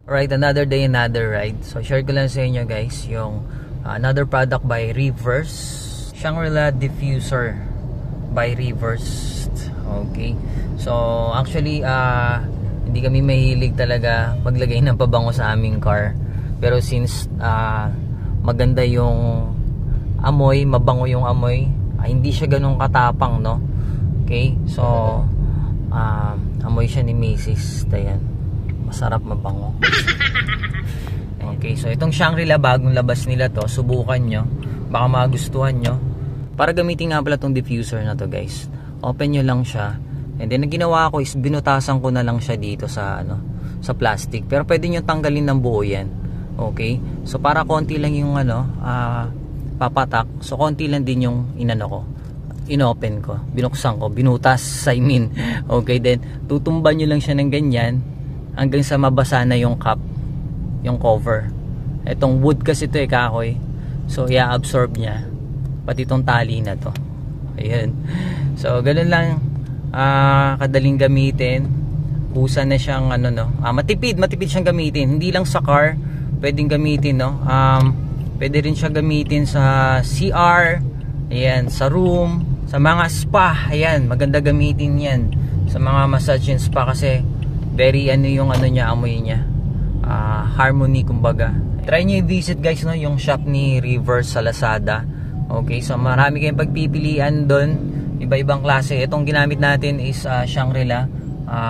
Alright, another day, another ride. So share ko lang sa inyo guys yung another product by Reverse, Shangri-La Diffuser by Reverse. Okay, so actually hindi kami mahilig talaga paglagay ng pabango sa aming car, pero since maganda yung amoy, mabango yung amoy, hindi siya ganun katapang, no? Okay, so amoy siya ni Macy's. Ayan, masarap, mabango. Okay, so itong Shangri-La, bagong labas nila to. Subukan nyo, baka magustuhan nyo. Para gamitin nga pala tong diffuser na to guys, open nyo lang siya, and then ang ginawa ko is binutasan ko na lang siya dito sa sa plastic, pero pwede nyo tanggalin ng buo yan. Okay, so para konti lang yung papatak, so konti lang din yung inopen ko, binuksan ko, binutas, I mean. Okay, then tutumban nyo lang siya ng ganyan hanggang sa mabasa na yung cup, yung cover. Itong wood kasi ito kahoy, so i-absorb niya pati itong tali na to. Ayan, so ganun lang kadaling gamitin. Usa na siyang matipid siyang gamitin, hindi lang sa car pwedeng gamitin, no? Pwede rin siya gamitin sa CR, ayan, sa room, sa mga spa. Ayan, maganda gamitin yan sa mga massage and spa kasi very yung niya, amoy niya, harmony kumbaga. Try nyo i-visit guys, no, yung shop ni Reverse sa Lazada. Okay, so marami kayong pagpipilian doon, iba-ibang klase. Itong ginamit natin is Shangri-La.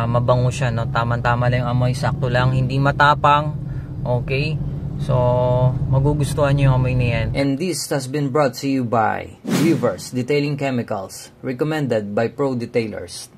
Mabango siya, no? Tama-tama lang yung amoy, sakto lang, hindi matapang. Okay, so magugustuhan nyo yung amoy na yan. And this has been brought to you by Reverse Detailing Chemicals, recommended by pro detailers.